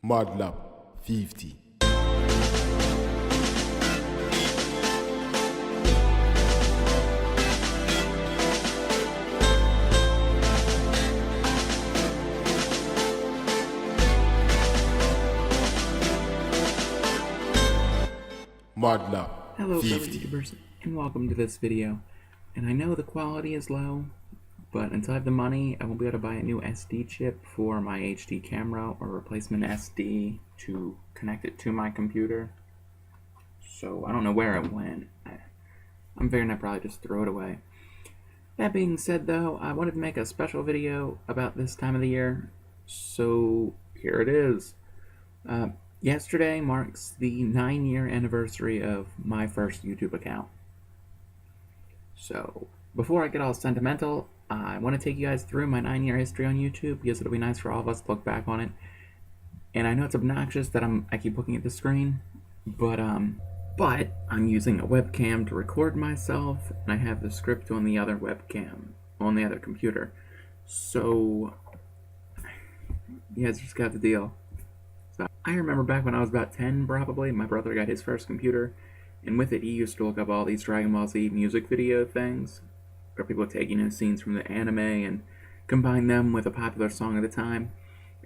Modlab 50. Modlab Hello fellow 50. YouTubers, and welcome to this video. And I know the quality is low, but until I have the money, I won't be able to buy a new SD chip for my HD camera or replacement SD to connect it to my computer. So I don't know where it went. I'm figuring I'd probably just throw it away. That being said though, I wanted to make a special video about this time of the year, so here it is. Yesterday marks the 9-year anniversary of my first YouTube account. So, before I get all sentimental, I want to take you guys through my 9-year history on YouTube because it'll be nice for all of us to look back on it. And I know it's obnoxious that I keep looking at the screen, but I'm using a webcam to record myself, and I have the script on the other webcam, on the other computer. So, you guys just got the deal. I remember back when I was about 10 probably, my brother got his first computer, and with it he used to look up all these Dragon Ball Z music video things, where people would take, scenes from the anime and combine them with a popular song at the time,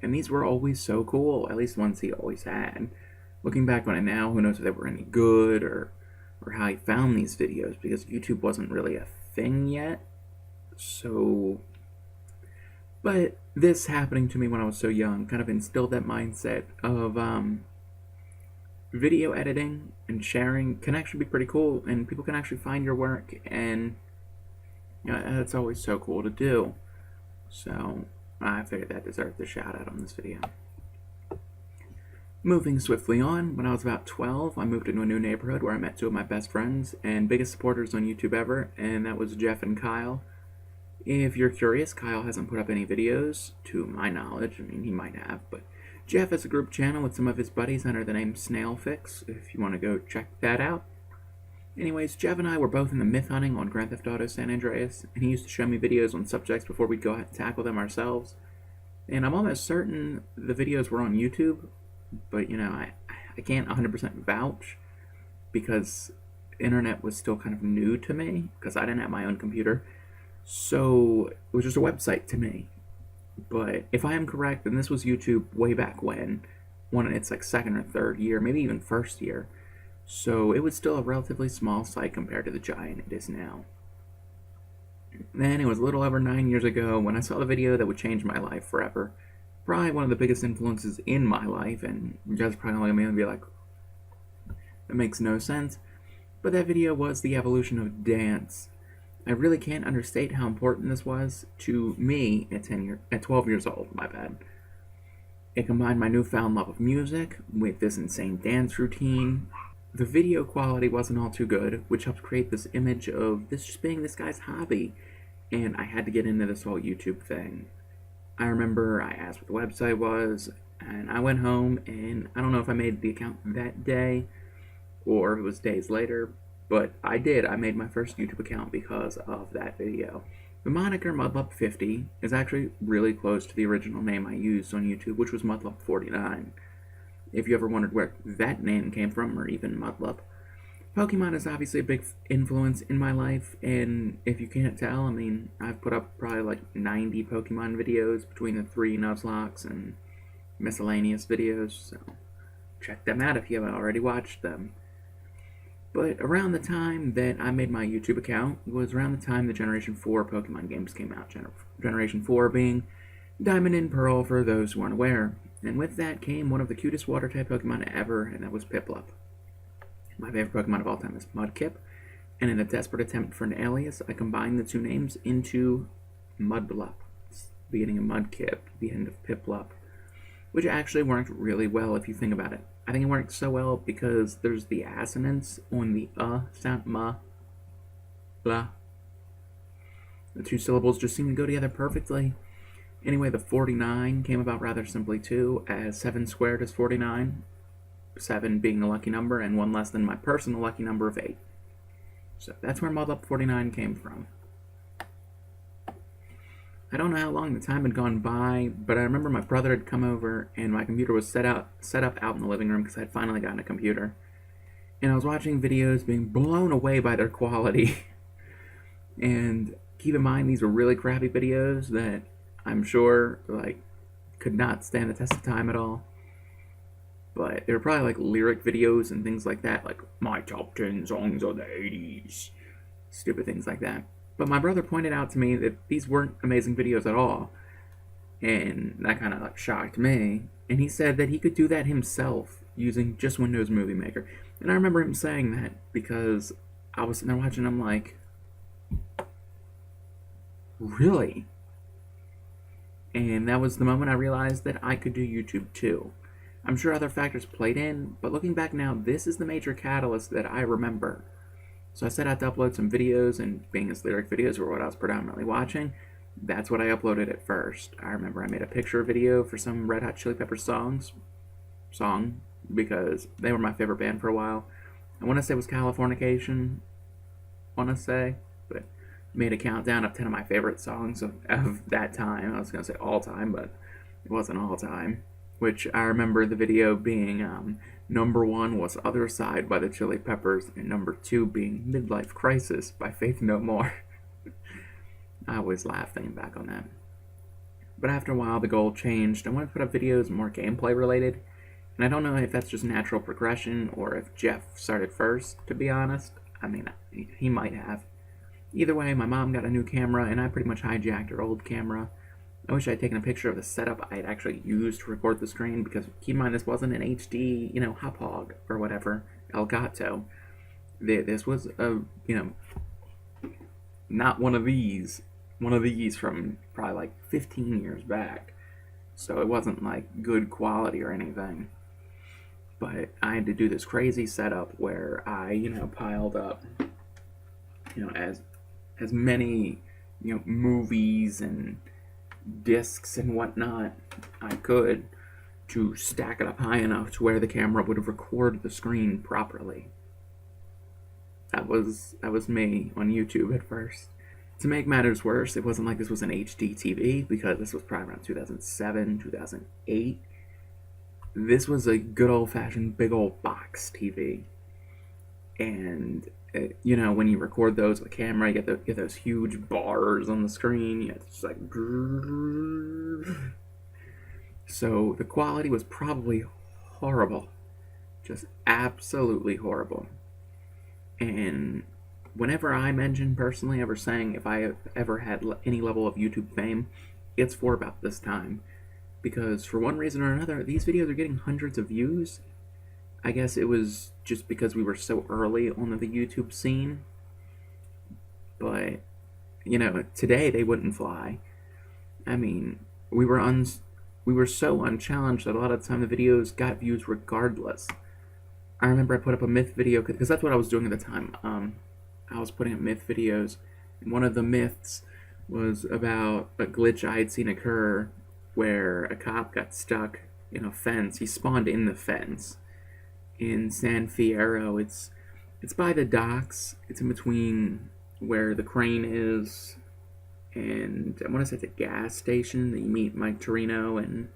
and these were always so cool, at least ones he always had. Looking back on it now, who knows if they were any good, or how he found these videos, because YouTube wasn't really a thing yet, so... But this happening to me when I was so young kind of instilled that mindset of video editing and sharing can actually be pretty cool, and people can actually find your work, and that's always so cool to do. So I figured that deserved a shout out on this video. Moving swiftly on, when I was about 12, I moved into a new neighborhood where I met two of my best friends and biggest supporters on YouTube ever, and that was Jeff and Kyle. If you're curious, Kyle hasn't put up any videos, to my knowledge. I mean, he might have, but Jeff has a group channel with some of his buddies under the name Snailfix, if you want to go check that out. Anyways, Jeff and I were both in the myth hunting on Grand Theft Auto San Andreas, and he used to show me videos on subjects before we'd go out and tackle them ourselves. And I'm almost certain the videos were on YouTube, but, I can't 100% vouch, because internet was still kind of new to me, because I didn't have my own computer. So it was just a website to me. But if I am correct, then this was YouTube way back when its like second or third year, maybe even first year. So it was still a relatively small site compared to the giant it is now. Then it was a little over 9 years ago when I saw the video that would change my life forever. Probably one of the biggest influences in my life, and you guys are probably looking at me and be like, that makes no sense. But that video was the evolution of dance. I really can't understate how important this was to me at 12 years old, my bad. It combined my newfound love of music with this insane dance routine. The video quality wasn't all too good, which helped create this image of this just being this guy's hobby, and I had to get into this whole YouTube thing. I remember I asked what the website was, and I went home, and I don't know if I made the account that day, or if it was days later, but I did. I made my first YouTube account because of that video. The moniker Mudlup50 is actually really close to the original name I used on YouTube, which was Mudlup49. If you ever wondered where that name came from, or even Mudlup. Pokemon is obviously a big influence in my life, and if you can't tell, I mean, I've put up probably like 90 Pokemon videos between the 3 Nuzlocks and miscellaneous videos, so check them out if you haven't already watched them. But around the time that I made my YouTube account was around the time the Generation 4 Pokemon games came out. Generation 4 being Diamond and Pearl for those who aren't aware. And with that came one of the cutest water-type Pokemon ever, and that was Piplup. My favorite Pokemon of all time is Mudkip, and in a desperate attempt for an alias, I combined the two names into Mudblup. It's the beginning of Mudkip, the end of Piplup, which actually worked really well if you think about it. I think it worked so well because there's the assonance on the sound, ma, blah. The two syllables just seem to go together perfectly. Anyway, the 49 came about rather simply too, as 7 squared is 49, 7 being a lucky number, and 1 less than my personal lucky number of 8. So that's where Mudlup 49 came from. I don't know how long the time had gone by, but I remember my brother had come over and my computer was set up out in the living room because I had finally gotten a computer. And I was watching videos being blown away by their quality. And keep in mind, these were really crappy videos that I'm sure could not stand the test of time at all. But they were probably like lyric videos and things like that, like my top 10 songs of the 80s. Stupid things like that. But my brother pointed out to me that these weren't amazing videos at all. And that kind of shocked me. And he said that he could do that himself using just Windows Movie Maker. And I remember him saying that because I was sitting there watching him like, really? And that was the moment I realized that I could do YouTube too. I'm sure other factors played in, but looking back now, this is the major catalyst that I remember. So I set out to upload some videos, and being as lyric videos were what I was predominantly watching, that's what I uploaded at first. I remember I made a picture video for some Red Hot Chili Peppers song, because they were my favorite band for a while. I want to say it was Californication, but made a countdown of 10 of my favorite songs of that time. I was going to say all time, but it wasn't all time. Which I remember the video being number 1 was Other Side by the Chili Peppers, and number 2 being Midlife Crisis by Faith No More. I always laugh thinking back on that. But after a while, the goal changed. I wanted to put up videos more gameplay related, and I don't know if that's just natural progression or if Jeff started first, to be honest. I mean, he might have. Either way, my mom got a new camera, and I pretty much hijacked her old camera. I wish I had taken a picture of the setup I had actually used to record the screen, because keep in mind this wasn't an HD, hop hog or whatever, Elgato. This was not one of these from probably 15 years back. So it wasn't good quality or anything. But I had to do this crazy setup where I, piled up, as many, movies and discs and whatnot I could to stack it up high enough to where the camera would have recorded the screen properly. That was me on YouTube at first. To make matters worse, it wasn't like this was an HD TV, because this was probably around 2007, 2008. This was a good old-fashioned big old box TV. And when you record those with a camera, you get those huge bars on the screen. You have to just so the quality was probably horrible, just absolutely horrible. And whenever I mention personally ever saying if I ever had any level of YouTube fame, it's for about this time, because for one reason or another, these videos are getting hundreds of views. I guess it was just because we were so early on the YouTube scene. But, today they wouldn't fly. I mean, we were so unchallenged that a lot of the time the videos got views regardless. I remember I put up a myth video, because that's what I was doing at the time. I was putting up myth videos, and one of the myths was about a glitch I had seen occur where a cop got stuck in a fence. He spawned in the fence in San Fierro. It's by the docks. It's in between where the crane is, and I want to say it's a gas station that you meet Mike Torino and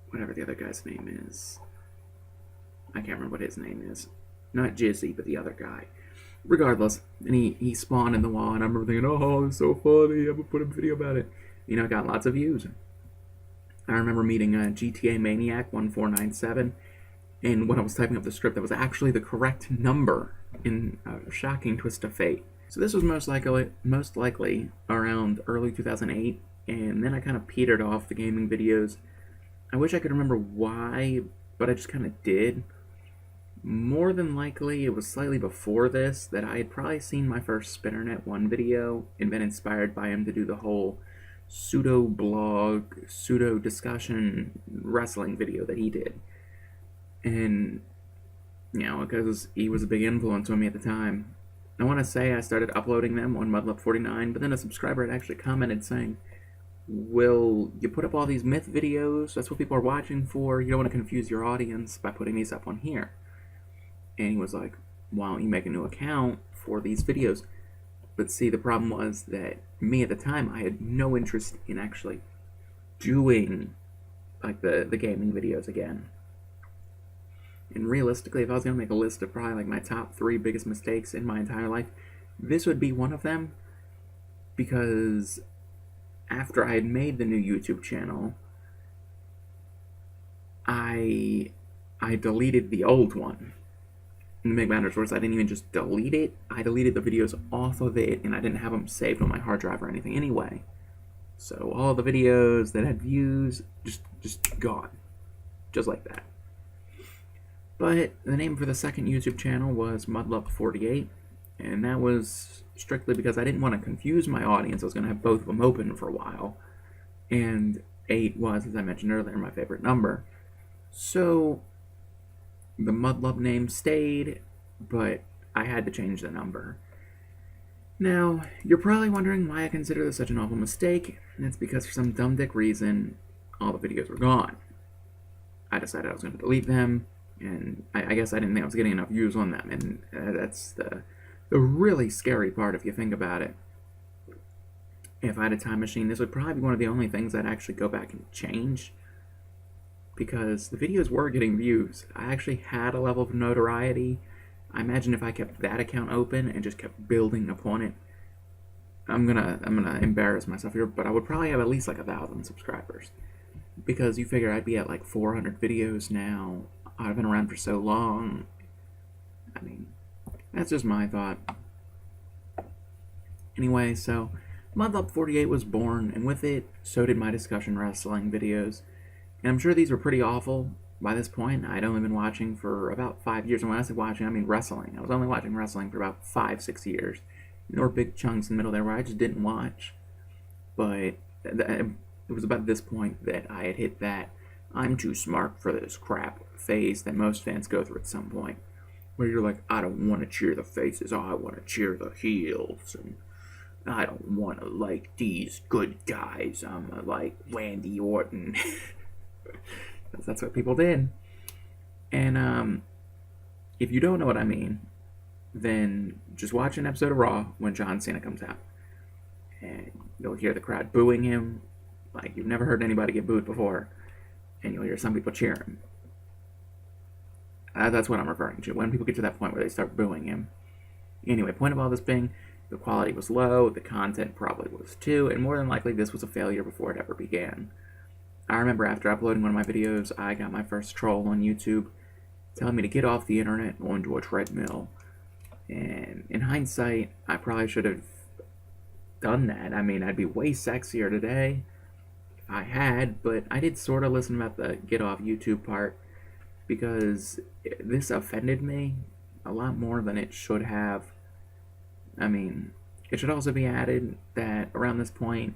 whatever the other guy's name is. I can't remember what his name is. Not Jizzy, but the other guy. Regardless, and he spawned in the wall, and I remember thinking, oh, it's so funny, I'm gonna put a video about it. It got lots of views. I remember meeting GTA Maniac 1497, and when I was typing up the script, that was actually the correct number in a shocking twist of fate. So this was most likely around early 2008, and then I kind of petered off the gaming videos. I wish I could remember why, but I just kind of did. More than likely, it was slightly before this that I had probably seen my first Spinnernet 1 video and been inspired by him to do the whole pseudo-blog, pseudo-discussion wrestling video that he did. And, because he was a big influence on me at the time. I want to say I started uploading them on Mudlup49, but then a subscriber had actually commented saying, will you put up all these myth videos? That's what people are watching for. You don't want to confuse your audience by putting these up on here. And he was like, why don't you make a new account for these videos? But see, the problem was that me at the time, I had no interest in actually doing like the gaming videos again. And realistically, if I was going to make a list of probably like my top 3 biggest mistakes in my entire life, this would be one of them. Because after I had made the new YouTube channel, I deleted the old one. And to make matters worse, I didn't even just delete it. I deleted the videos off of it, and I didn't have them saved on my hard drive or anything anyway. So all the videos that had views, just gone. Just like that. But the name for the second YouTube channel was Mudlup48, and that was strictly because I didn't want to confuse my audience. I was going to have both of them open for a while, and 8 was, as I mentioned earlier, my favorite number. So the Mudlub name stayed, but I had to change the number. Now, you're probably wondering why I consider this such an awful mistake, and it's because for some dumb dick reason, all the videos were gone. I decided I was going to delete them, and I guess I didn't think I was getting enough views on them, and that's the really scary part if you think about it. If I had a time machine, this would probably be one of the only things I'd actually go back and change, because the videos were getting views. I actually had a level of notoriety. I imagine if I kept that account open and just kept building upon it, I'm gonna embarrass myself here, but I would probably have at least like 1,000 subscribers. Because you figure I'd be at like 400 videos now. I've been around for so long. I mean, that's just my thought. Anyway, so Mudlup48 was born, and with it, so did my discussion wrestling videos. And I'm sure these were pretty awful by this point. I'd only been watching for about 5 years, and when I say watching, I mean wrestling. I was only watching wrestling for about 5-6 years. There were big chunks in the middle there where I just didn't watch. But it was about this point that I had hit that I'm too smart for this crap phase that most fans go through at some point. Where you're like, I don't want to cheer the faces, I want to cheer the heels, and I don't want to like these good guys, I'm like Randy Orton. That's what people did. And if you don't know what I mean, then just watch an episode of Raw when John Cena comes out. And you'll hear the crowd booing him like you've never heard anybody get booed before. And you'll hear some people cheer him. That's what I'm referring to, when people get to that point where they start booing him. Anyway, point of all this being, the quality was low, the content probably was too, and more than likely this was a failure before it ever began. I remember after uploading one of my videos, I got my first troll on YouTube telling me to get off the internet and go into a treadmill. And in hindsight, I probably should have done that. I mean, I'd be way sexier today if I had, but I did sort of listen about the get off YouTube part because this offended me a lot more than it should have. I mean, it should also be added that around this point,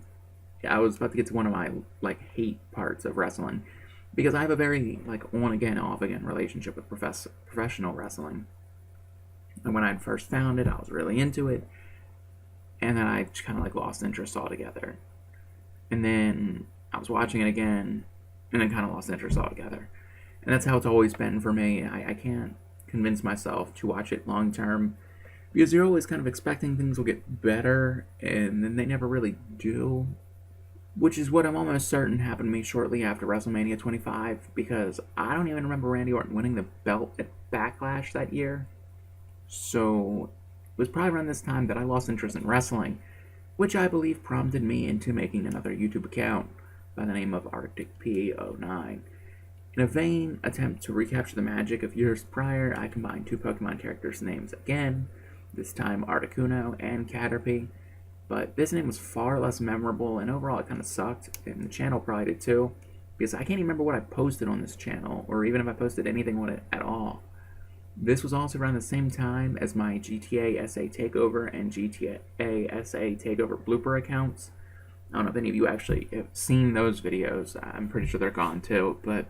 I was about to get to one of my hate parts of wrestling, because I have a very on again, off again relationship with professional wrestling. And when I first found it, I was really into it, and then I kind of lost interest altogether. And then I was watching it again, and then kind of lost interest altogether. And that's how it's always been for me. I can't convince myself to watch it long term, because you're always kind of expecting things will get better, and then they never really do. Which is what I'm almost certain happened to me shortly after WrestleMania 25, because I don't even remember Randy Orton winning the belt at Backlash that year. So it was probably around this time that I lost interest in wrestling, which I believe prompted me into making another YouTube account by the name of Arctic P09. In a vain attempt to recapture the magic of years prior, I combined 2 Pokemon characters' names again, this time Articuno and Caterpie. But this name was far less memorable, and overall it kind of sucked, and the channel probably did too, because I can't even remember what I posted on this channel, or even if I posted anything on it at all. This was also around the same time as my GTA SA Takeover and GTA SA Takeover blooper accounts. I don't know if any of you actually have seen those videos. I'm pretty sure they're gone too, but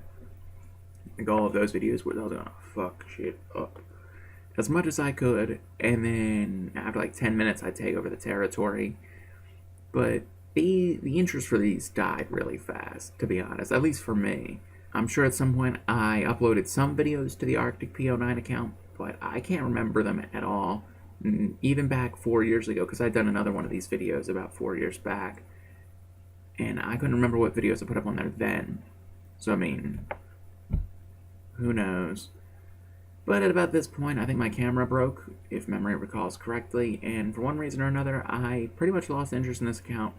the goal of those videos was I was gonna fuck shit up as much as I could, and then after 10 minutes I'd take over the territory. But the interest for these died really fast, to be honest, at least for me. I'm sure at some point I uploaded some videos to the Arctic P09 account, but I can't remember them at all. even back 4 years ago, because I'd done another one of these videos about 4 years back, and I couldn't remember what videos I put up on there then. So, I mean, who knows? But at about this point, I think my camera broke, if memory recalls correctly, and for one reason or another, I pretty much lost interest in this account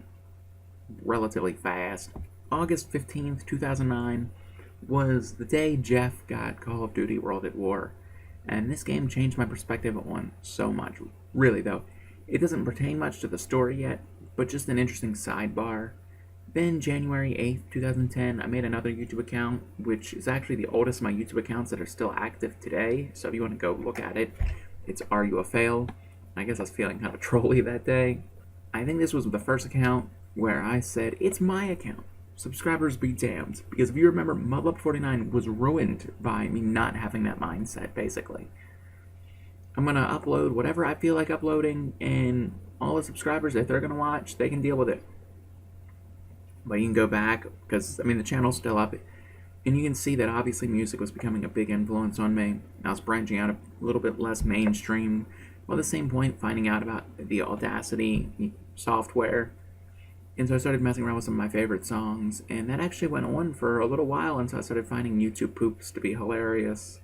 relatively fast. August 15th, 2009 was the day Jeff got Call of Duty World at War, and this game changed my perspective on so much. Really, though, it doesn't pertain much to the story yet, but just an interesting sidebar. Then, January 8th, 2010, I made another YouTube account, which is actually the oldest of my YouTube accounts that are still active today, so if you want to go look at it, it's Are You a Fail? I guess I was feeling kind of trolly that day. I think this was the first account where I said, it's my account. Subscribers be damned. Because if you remember, Mudlub49 was ruined by me not having that mindset, basically. I'm going to upload whatever I feel like uploading, and all the subscribers, if they're going to watch, they can deal with it. But you can go back, because, I mean, the channel's still up, and you can see that obviously music was becoming a big influence on me. I was branching out a little bit less mainstream, while at the same point finding out about the Audacity software. And so I started messing around with some of my favorite songs, and that actually went on for a little while until I started finding YouTube poops to be hilarious.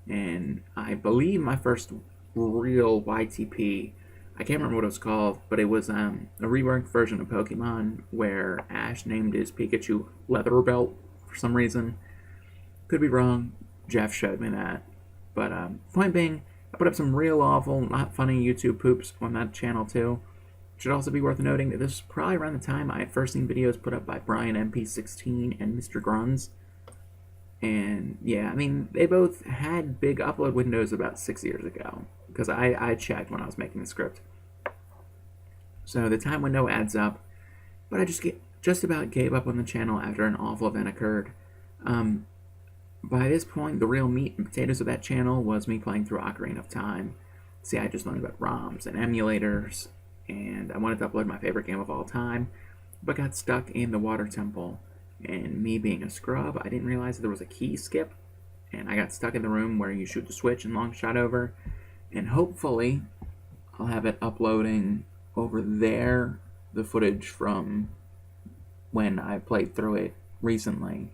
And I believe my first real YTP, I can't remember what it was called, but it was a reworked version of Pokemon where Ash named his Pikachu Leather Belt for some reason. Could be wrong. Jeff showed me that. But point being, I put up some real awful, not funny YouTube poops on that channel too. It should also be worth noting that this was probably around the time I had first seen videos put up by Brian MP16 and Mr. Gruns. And yeah, I mean, they both had big upload windows about 6 years ago, because I checked when I was making the script. So the time window adds up, but I just about gave up on the channel after an awful event occurred. By this point, the real meat and potatoes of that channel was me playing through Ocarina of Time. See, I just learned about ROMs and emulators, and I wanted to upload my favorite game of all time, but got stuck in the water temple. And me being a scrub, I didn't realize that there was a key skip, and I got stuck in the room where you shoot the switch and long shot over, and hopefully I'll have it uploading over there, the footage from when I played through it recently,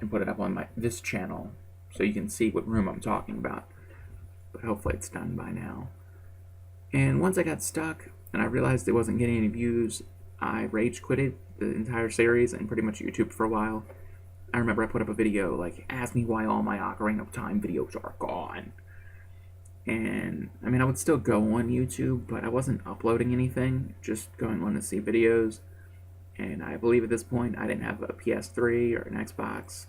and put it up on this channel, so you can see what room I'm talking about, but hopefully it's done by now. And once I got stuck, and I realized it wasn't getting any views, I rage quitted the entire series and pretty much YouTube for a while. I remember I put up a video like, ask me why all my Ocarina of Time videos are gone. And, I mean, I would still go on YouTube, but I wasn't uploading anything, just going on to see videos. And I believe at this point I didn't have a PS3 or an Xbox.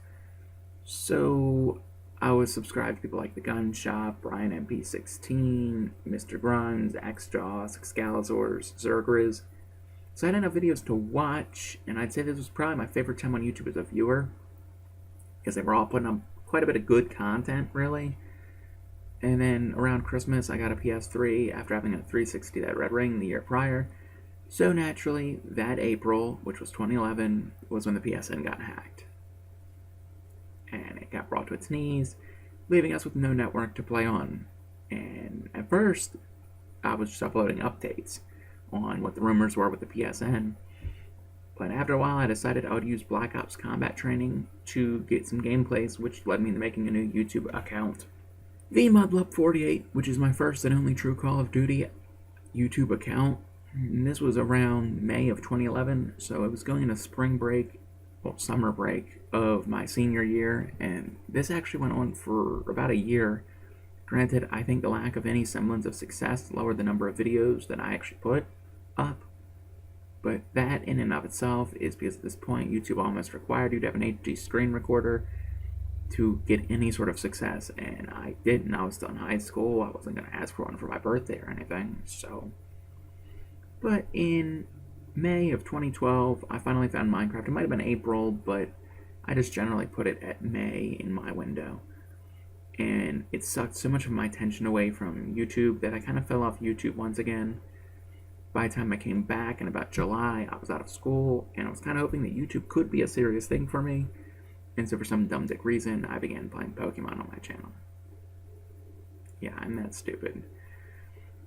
So I was subscribed to people like The Gun Shop, Brian MP16, Mr. Gruns, Xjaws, Excaliburs, Zergriz. So I had enough videos to watch, and I'd say this was probably my favorite time on YouTube as a viewer, because they were all putting up quite a bit of good content, really. And then around Christmas, I got a PS3 after having a 360 that Red Ring the year prior. So naturally, that April, which was 2011, was when the PSN got hacked. And it got brought to its knees, leaving us with no network to play on. And at first, I was just uploading updates on what the rumors were with the PSN. But after a while, I decided I would use Black Ops Combat Training to get some gameplays, which led me to making a new YouTube account. The Mudlub48, which is my first and only true Call of Duty YouTube account. And this was around May of 2011, so it was going into spring break, well, summer break of my senior year, and this actually went on for about a year. Granted, I think the lack of any semblance of success lowered the number of videos that I actually put up, but that in and of itself is because at this point YouTube almost required you to have an HD screen recorder to get any sort of success, and I didn't. I was still in high school. I wasn't going to ask for one for my birthday or anything, so. But in May of 2012, I finally found Minecraft. It might have been April, but I just generally put it at May in my window. And it sucked so much of my attention away from YouTube that I kind of fell off YouTube once again. By the time I came back in about July, I was out of school, and I was kind of hoping that YouTube could be a serious thing for me. And so for some dumb dick reason, I began playing Pokemon on my channel. Yeah, I'm that stupid.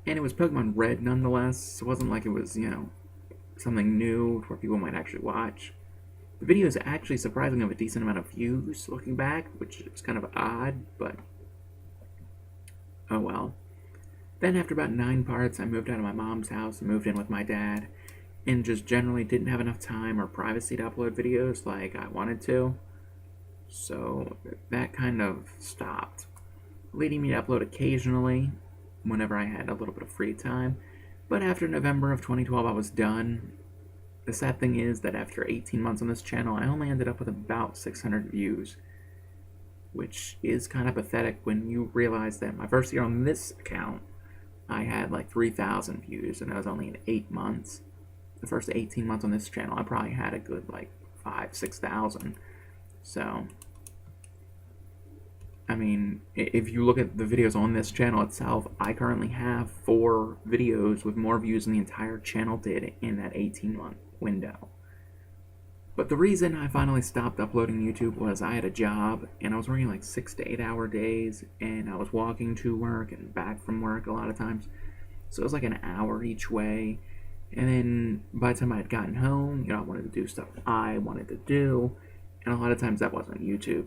And it was Pokemon Red nonetheless. It wasn't like it was, something new where people might actually watch. The video is actually surprisingly have a decent amount of views looking back, which is kind of odd, but oh well. Then after about 9 parts, I moved out of my mom's house and moved in with my dad, and just generally didn't have enough time or privacy to upload videos like I wanted to. So that kind of stopped, leading me to upload occasionally whenever I had a little bit of free time. But after November of 2012, I was done. The sad thing is that after 18 months on this channel, I only ended up with about 600 views, which is kind of pathetic when you realize that my first year on this account, I had like 3,000 views, and that was only in 8 months. The first 18 months on this channel, I probably had a good like 5,000-6,000. So, I mean, if you look at the videos on this channel itself, I currently have 4 videos with more views than the entire channel did in that 18-month window. But the reason I finally stopped uploading YouTube was I had a job, and I was working like 6 to 8 hour days, and I was walking to work and back from work a lot of times. So it was like an hour each way. And then by the time I had gotten home, I wanted to do stuff I wanted to do, and a lot of times that wasn't YouTube.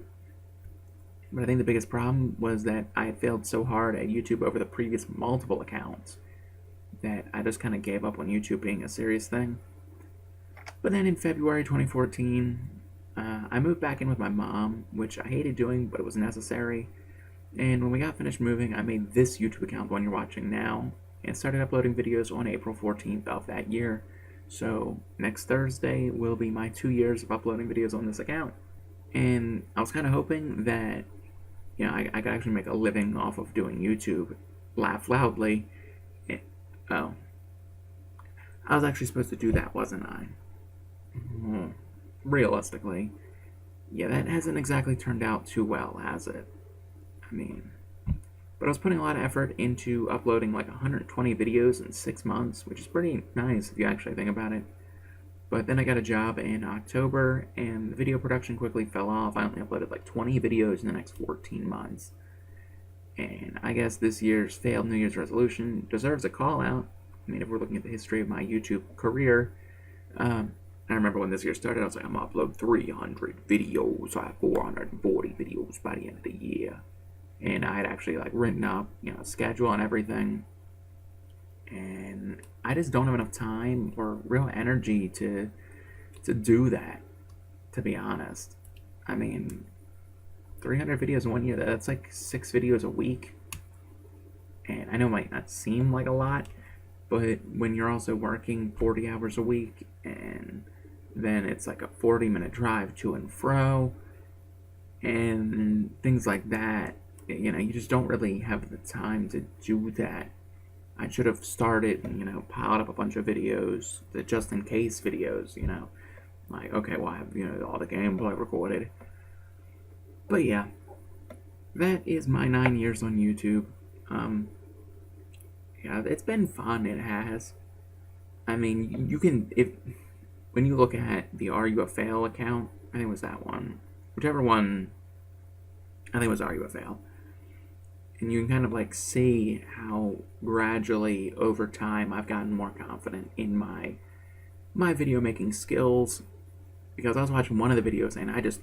But I think the biggest problem was that I had failed so hard at YouTube over the previous multiple accounts that I just kind of gave up on YouTube being a serious thing. But then in February 2014, I moved back in with my mom, which I hated doing, but it was necessary. And when we got finished moving, I made this YouTube account, the one you're watching now, and started uploading videos on April 14th of that year. So next Thursday will be my 2 years of uploading videos on this account. And I was kind of hoping that, I could actually make a living off of doing YouTube. Laugh loudly. Oh. I was actually supposed to do that, wasn't I? Realistically. Yeah, that hasn't exactly turned out too well, has it? I mean, but I was putting a lot of effort into uploading like 120 videos in 6 months, which is pretty nice if you actually think about it. But then I got a job in October, and the video production quickly fell off. I only uploaded like 20 videos in the next 14 months. And I guess this year's failed New Year's resolution deserves a call out. I mean, if we're looking at the history of my YouTube career, I remember when this year started, I was like, I'm going to upload 300 videos. So I have 440 videos by the end of the year. And I had actually like written up, a schedule and everything. And I just don't have enough time or real energy to do that, to be honest. I mean, 300 videos in 1 year, that's like 6 videos a week. And I know it might not seem like a lot, but when you're also working 40 hours a week, and then it's like a 40-minute drive to and fro, and things like that, you just don't really have the time to do that. I should have started and, piled up a bunch of videos, the just in case videos, like, okay, well, I have, all the gameplay recorded. But yeah, that is my 9 years on YouTube. Yeah, it's been fun, it has. I mean, you can, when you look at the Are You a Fail account, I think it was that one, whichever one, I think it was Are You a Fail. And you can kind of like see how gradually over time I've gotten more confident in my video making skills, because I was watching one of the videos and I just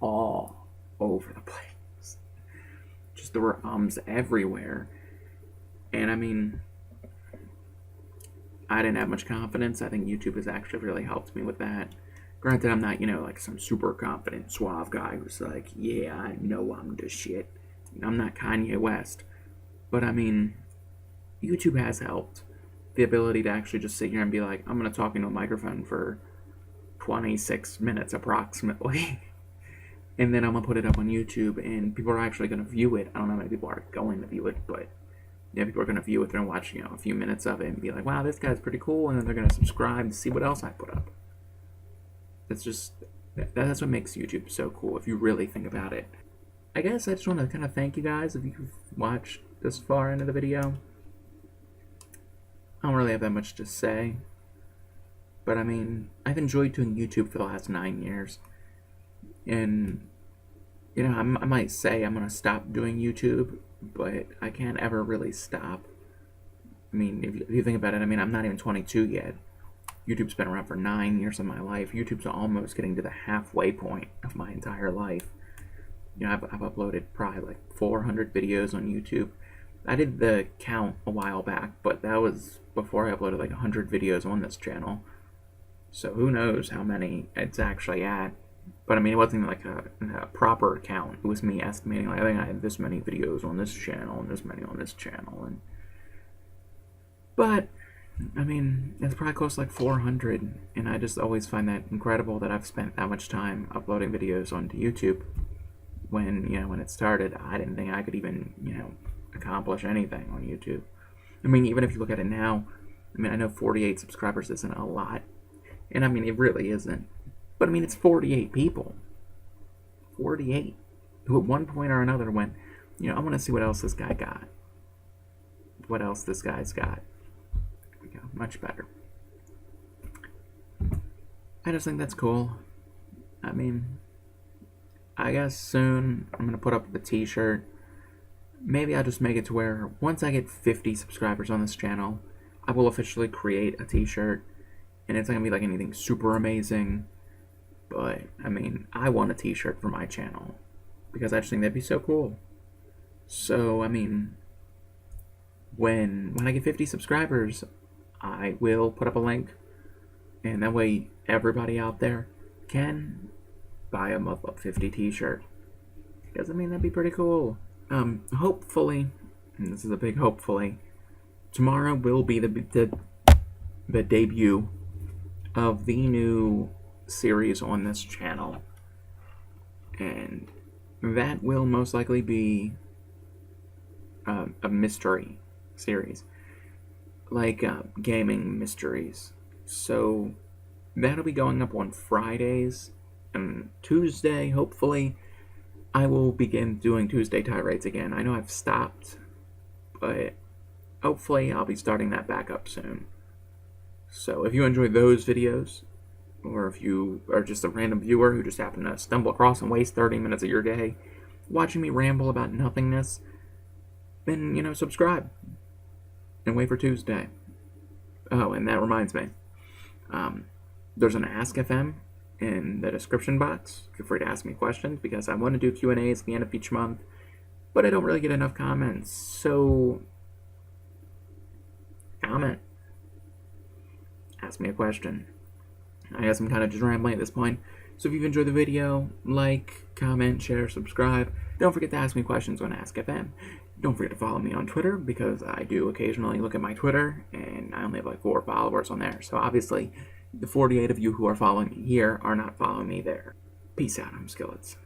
all over the place. Just there were ums everywhere. And I mean, I didn't have much confidence. I think YouTube has actually really helped me with that. Granted, I'm not, like some super confident, suave guy who's like, yeah, I know I'm the shit. I'm not Kanye West. But I mean, YouTube has helped. The ability to actually just sit here and be like, I'm going to talk into a microphone for 26 minutes approximately. And then I'm going to put it up on YouTube, and people are actually going to view it. I don't know how many people are going to view it, but yeah, people are going to view it. They're going to watch, a few minutes of it and be like, wow, this guy's pretty cool. And then they're going to subscribe to see what else I put up. That's what makes YouTube so cool if you really think about it. I guess I just want to kind of thank you guys if you've watched this far into the video. I don't really have that much to say, but I mean, I've enjoyed doing YouTube for the last 9 years, and You know, I might say I'm going to stop doing YouTube, but I can't ever really stop. I mean, if you think about it, I mean, I'm not even 22 yet. YouTube's been around for 9 years of my life. YouTube's almost getting to the halfway point of my entire life. You know, I've uploaded probably like 400 videos on YouTube. I did the count a while back, but that was before I uploaded like 100 videos on this channel. So who knows how many it's actually at. But I mean, it wasn't even like a proper count. It was me estimating, like, I think I had this many videos on this channel and this many on this channel. But I mean, it's probably close to like 400, and I just always find that incredible that I've spent that much time uploading videos onto YouTube. When, you know, when it started, I didn't think I could even, you know, accomplish anything on YouTube. I mean, even if you look at it now, I mean, I know 48 subscribers isn't a lot, and I mean, it really isn't. But I mean, it's 48 people. 48. Who at one point or another went, you know, I want to see what else this guy got. What else this guy's got. There we go. Much better. I just think that's cool. I mean, I guess soon I'm going to put up the t-shirt. Maybe I'll just make it to where once I get 50 subscribers on this channel, I will officially create a t-shirt. And it's not going to be like anything super amazing. But, I mean, I want a t-shirt for my channel. Because I just think that'd be so cool. So, I mean, when I get 50 subscribers, I will put up a link. And that way, everybody out there can buy a Muff Up 50 t-shirt. Because, I mean, that'd be pretty cool. Hopefully, and this is a big hopefully, tomorrow will be the debut of the new series on this channel. And that will most likely be a mystery series. Like gaming mysteries. So that'll be going up on Fridays. And Tuesday, hopefully, I will begin doing Tuesday tirades again. I know I've stopped, but hopefully I'll be starting that back up soon. So if you enjoy those videos, or if you are just a random viewer who just happened to stumble across and waste 30 minutes of your day watching me ramble about nothingness, then, you know, subscribe and wait for Tuesday. Oh, and that reminds me, there's an Ask FM in the description box. Feel free to ask me questions, because I want to do Q&As at the end of each month, but I don't really get enough comments, so comment. Ask me a question. I guess I'm kind of just rambling at this point. So if you've enjoyed the video, like, comment, share, subscribe. Don't forget to ask me questions on Ask FM. Don't forget to follow me on Twitter, because I do occasionally look at my Twitter, and I only have like 4 followers on there. So obviously, the 48 of you who are following me here are not following me there. Peace out, I'm Skillets.